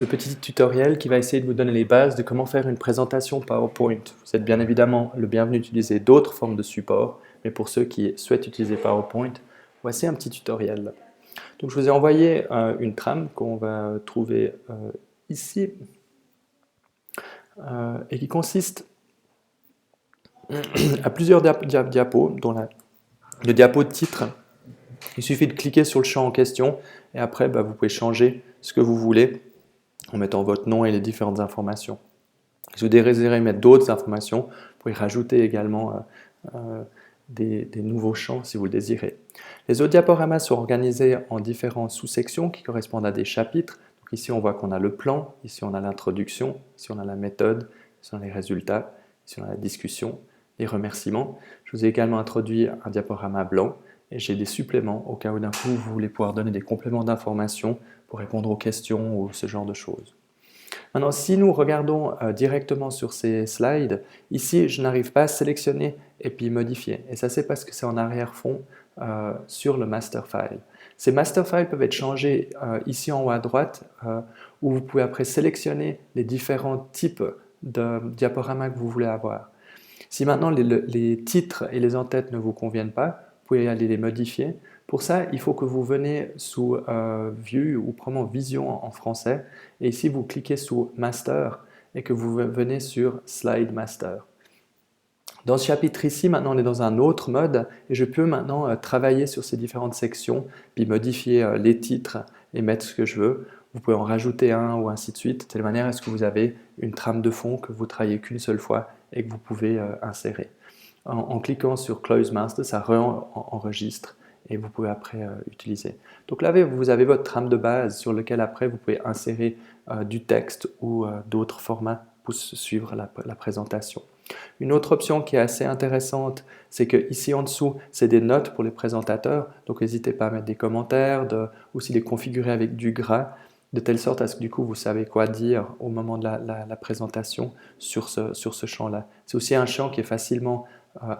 le petit tutoriel qui va essayer de vous donner les bases de comment faire une présentation PowerPoint. Vous êtes bien évidemment le bienvenu d'utiliser d'autres formes de support, mais pour ceux qui souhaitent utiliser PowerPoint, voici un petit tutoriel. Donc je vous ai envoyé une trame qu'on va trouver ici et qui consiste à plusieurs diapos, dont le diapo de titre. Il suffit de cliquer sur le champ en question et après vous pouvez changer ce que vous voulez en mettant votre nom et les différentes informations. Si vous désirez mettre d'autres informations, vous pouvez rajouter également des nouveaux champs si vous le désirez. Les autres diaporamas sont organisés en différentes sous-sections qui correspondent à des chapitres. Donc ici, on voit qu'on a le plan, ici on a l'introduction, ici on a la méthode, ici on a les résultats, ici on a la discussion, les remerciements. Je vous ai également introduit un diaporama blanc et j'ai des suppléments au cas où d'un coup vous voulez pouvoir donner des compléments d'informations pour répondre aux questions ou ce genre de choses. Maintenant, si nous regardons directement sur ces slides, ici, je n'arrive pas à sélectionner et puis modifier. Et ça, c'est parce que c'est en arrière-fond sur le master file. Ces master files peuvent être changés ici en haut à droite, où vous pouvez après sélectionner les différents types de diaporamas que vous voulez avoir. Si maintenant les titres et les en-têtes ne vous conviennent pas, vous pouvez aller les modifier. Pour ça, il faut que vous venez sous View ou probablement Vision en français. Et ici, vous cliquez sous Master et que vous venez sur Slide Master. Dans ce chapitre ici, maintenant, on est dans un autre mode et je peux maintenant travailler sur ces différentes sections, puis modifier les titres et mettre ce que je veux. Vous pouvez en rajouter un ou ainsi de suite, de telle manière à ce que vous avez une trame de fond que vous travaillez qu'une seule fois et que vous pouvez insérer. En cliquant sur Close Master, ça enregistre et vous pouvez après utiliser. Donc là, vous avez votre trame de base sur lequel après vous pouvez insérer du texte ou d'autres formats pour suivre la présentation. Une autre option qui est assez intéressante, c'est que ici en dessous, c'est des notes pour les présentateurs. Donc n'hésitez pas à mettre des commentaires, aussi les configurer avec du gras, de telle sorte à ce que du coup vous savez quoi dire au moment de la présentation sur ce champ-là. C'est aussi un champ qui est facilement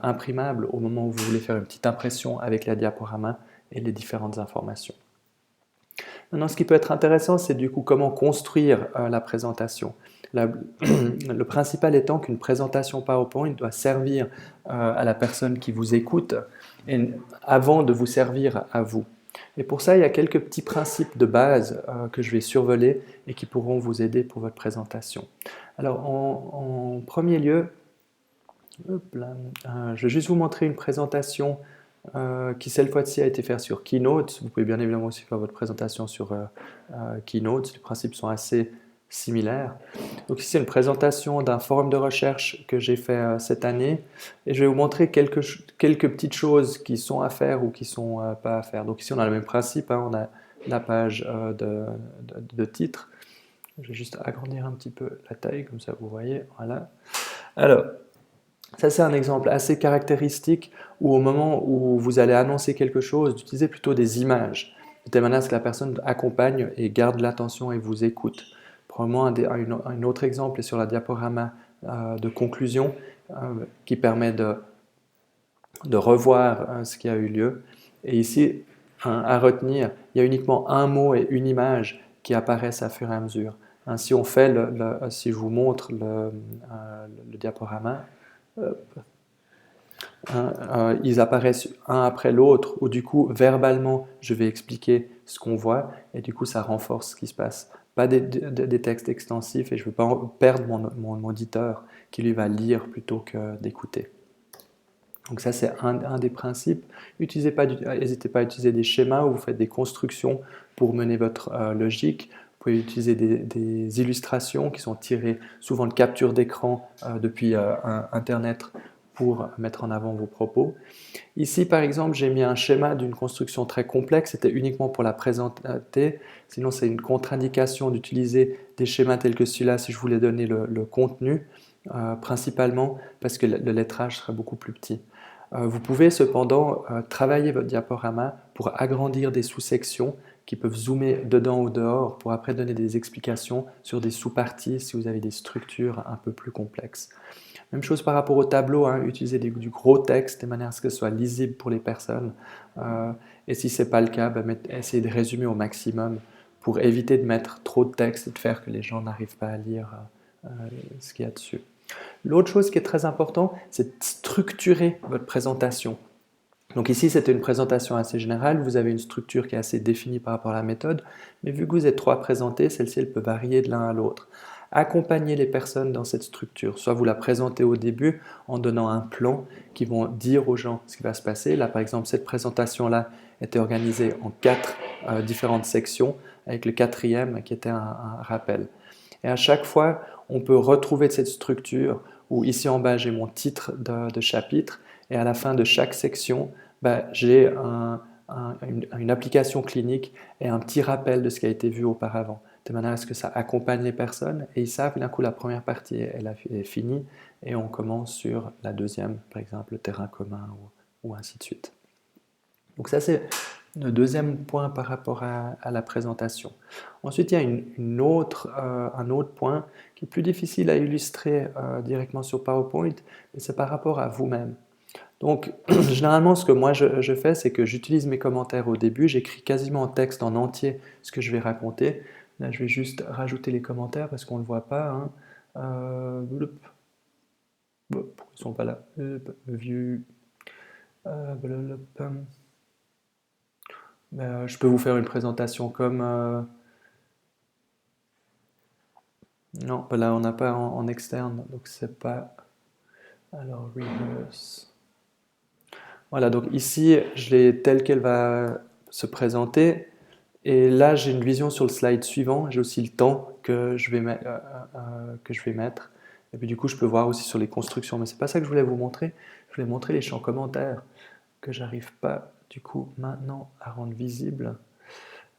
imprimable au moment où vous voulez faire une petite impression avec la diaporama et les différentes informations. Maintenant, ce qui peut être intéressant, c'est du coup comment construire la présentation. Le principal étant qu'une présentation PowerPoint doit servir à la personne qui vous écoute avant de vous servir à vous. Et pour ça, il y a quelques petits principes de base que je vais survoler et qui pourront vous aider pour votre présentation. Alors, en premier lieu, je vais juste vous montrer une présentation qui cette fois-ci a été faite sur Keynote. Vous pouvez bien évidemment aussi faire votre présentation sur Keynote. Les principes sont assez similaires. Donc ici, c'est une présentation d'un forum de recherche que j'ai fait cette année et je vais vous montrer quelques petites choses qui sont à faire ou qui ne sont pas à faire. Donc ici, on a le même principe, hein, on a la page de titre. Je vais juste agrandir un petit peu la taille, comme ça vous voyez. Voilà. Alors, ça, c'est un exemple assez caractéristique où au moment où vous allez annoncer quelque chose, d'utiliser plutôt des images, de telle manière à ce que la personne accompagne et garde l'attention et vous écoute. Probablement un autre exemple est sur la diaporama de conclusion qui permet de revoir ce qui a eu lieu. Et ici, à retenir, il y a uniquement un mot et une image qui apparaissent à fur et à mesure. Si on fait si je vous montre le diaporama, ils apparaissent un après l'autre, ou du coup, verbalement, je vais expliquer ce qu'on voit, et du coup, ça renforce ce qui se passe. Pas des textes extensifs, et je ne veux pas perdre mon auditeur qui lui va lire plutôt que d'écouter. Donc ça, c'est un des principes. N'hésitez pas à utiliser des schémas où vous faites des constructions pour mener votre logique. Vous pouvez utiliser des illustrations qui sont tirées souvent de captures d'écran depuis Internet pour mettre en avant vos propos. Ici, par exemple, j'ai mis un schéma d'une construction très complexe. C'était uniquement pour la présenter. Sinon, c'est une contre-indication d'utiliser des schémas tels que celui-là si je voulais donner le contenu, principalement parce que le lettrage serait beaucoup plus petit. Vous pouvez cependant travailler votre diaporama pour agrandir des sous-sections qui peuvent zoomer dedans ou dehors pour après donner des explications sur des sous-parties si vous avez des structures un peu plus complexes. Même chose par rapport au tableau, hein, utilisez du gros texte de manière à ce que ce soit lisible pour les personnes. Et si ce n'est pas le cas, essayez de résumer au maximum pour éviter de mettre trop de texte et de faire que les gens n'arrivent pas à lire ce qu'il y a dessus. L'autre chose qui est très important, c'est de structurer votre présentation. Donc ici, c'était une présentation assez générale, vous avez une structure qui est assez définie par rapport à la méthode, mais vu que vous êtes trois présentés, celle-ci elle peut varier de l'un à l'autre. Accompagnez les personnes dans cette structure, soit vous la présentez au début en donnant un plan qui vont dire aux gens ce qui va se passer. Là, par exemple, cette présentation-là était organisée en 4 différentes sections, avec le 4e qui était un rappel. Et à chaque fois, on peut retrouver cette structure où ici en bas, j'ai mon titre de chapitre et à la fin de chaque section, j'ai une application clinique et un petit rappel de ce qui a été vu auparavant, de manière à ce que ça accompagne les personnes et ils savent d'un coup la première partie est finie et on commence sur la deuxième, par exemple le terrain commun ou ainsi de suite. Donc ça c'est le deuxième point par rapport à la présentation. Ensuite, il y a un autre point qui est plus difficile à illustrer directement sur PowerPoint, mais c'est par rapport à vous-même. Donc, généralement, ce que moi je fais, c'est que j'utilise mes commentaires au début, j'écris quasiment en texte en entier ce que je vais raconter. Là, je vais juste rajouter les commentaires parce qu'on ne le voit pas. Hein. Ils ne sont pas là. View. Je peux vous faire une présentation comme... Non, là on n'a pas en externe, donc c'est pas... Alors, reverse. Voilà, donc ici, je l'ai telle qu'elle va se présenter. Et là, j'ai une vision sur le slide suivant. J'ai aussi le temps que je vais mettre. Et puis du coup, je peux voir aussi sur les constructions. Mais c'est pas ça que je voulais vous montrer. Je voulais montrer les champs commentaires que j'arrive pas du coup maintenant à rendre visible.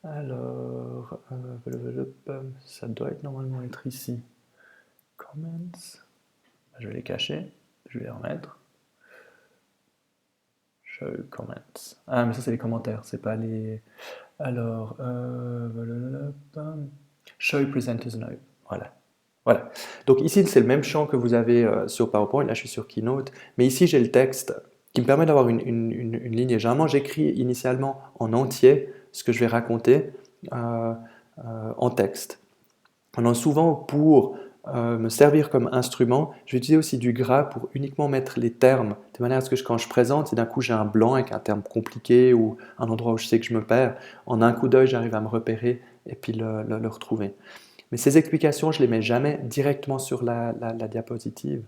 Alors, ça doit normalement être ici. Comments. Je vais les cacher. Je vais les remettre. Show comments. Ah, mais ça, c'est les commentaires. C'est pas les... Alors, Show presenters note. Voilà. Voilà. Donc ici, c'est le même champ que vous avez sur PowerPoint. Là, je suis sur Keynote. Mais ici, j'ai le texte qui me permet d'avoir une ligne. Et généralement, j'écris initialement en entier ce que je vais raconter en texte. Alors souvent, pour me servir comme instrument, je vais utiliser aussi du gras pour uniquement mettre les termes, de manière à ce que quand je présente, si d'un coup j'ai un blanc avec un terme compliqué ou un endroit où je sais que je me perds, en un coup d'œil, j'arrive à me repérer et puis le retrouver. Mais ces explications, je ne les mets jamais directement sur la diapositive,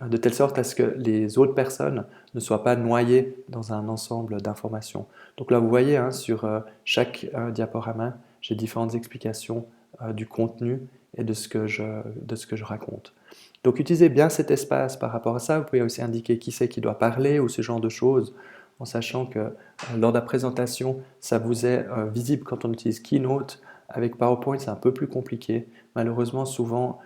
de telle sorte à ce que les autres personnes ne soient pas noyées dans un ensemble d'informations. Donc là, vous voyez, hein, sur chaque diaporama, j'ai différentes explications du contenu et de ce que je raconte. Donc utilisez bien cet espace par rapport à ça. Vous pouvez aussi indiquer qui c'est qui doit parler ou ce genre de choses, en sachant que lors de la présentation, ça vous est visible quand on utilise Keynote. Avec PowerPoint, c'est un peu plus compliqué. Malheureusement, souvent,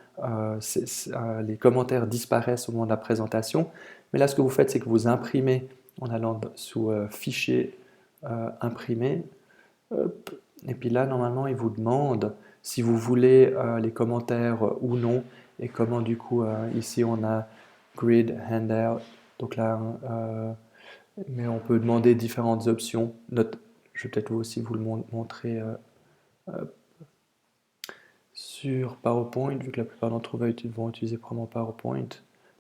les commentaires disparaissent au moment de la présentation. Mais là, ce que vous faites, c'est que vous imprimez en allant sous Fichier, Imprimer. Hop. Et puis là, normalement, il vous demande si vous voulez les commentaires ou non. Et comment, du coup, ici, on a Grid, Handout. Donc là, mais on peut demander différentes options. Je vais peut-être aussi vous le montrer sur PowerPoint, vu que la plupart d'entre vous vont utiliser probablement PowerPoint.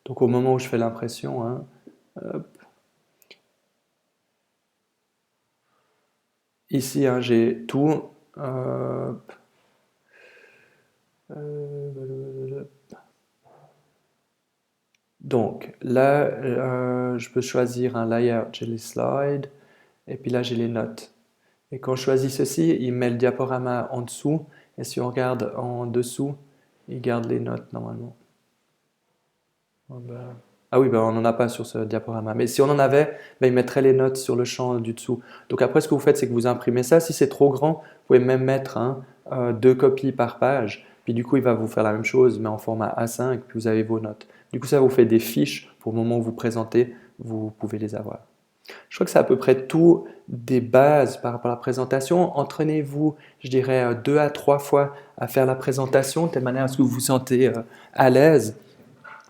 Donc au moment où je fais l'impression, hein, ici hein, j'ai tout. Donc là, je peux choisir un layout, j'ai les slides, et puis là j'ai les notes. Et quand je choisis ceci, il met le diaporama en dessous, et si on regarde en dessous, il garde les notes normalement. Ah oui, on n'en a pas sur ce diaporama. Mais si on en avait, il mettrait les notes sur le champ du dessous. Donc après, ce que vous faites, c'est que vous imprimez ça. Si c'est trop grand, vous pouvez même mettre 2 copies par page. Puis du coup, il va vous faire la même chose, mais en format A5, puis vous avez vos notes. Du coup, ça vous fait des fiches pour le moment où vous présentez, vous pouvez les avoir. Je crois que c'est à peu près tout des bases par rapport à la présentation. Entraînez-vous, je dirais, 2 à 3 fois à faire la présentation, de telle manière à ce que vous vous sentez à l'aise.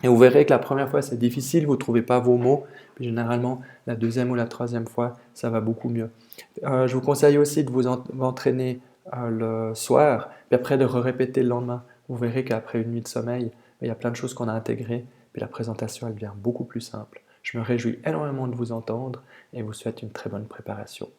Et vous verrez que la première fois, c'est difficile, vous ne trouvez pas vos mots. Puis généralement, la deuxième ou la troisième fois, ça va beaucoup mieux. Je vous conseille aussi de vous entraîner le soir, puis après de répéter le lendemain. Vous verrez qu'après une nuit de sommeil, il y a plein de choses qu'on a intégrées, puis la présentation elle devient beaucoup plus simple. Je me réjouis énormément de vous entendre et vous souhaite une très bonne préparation.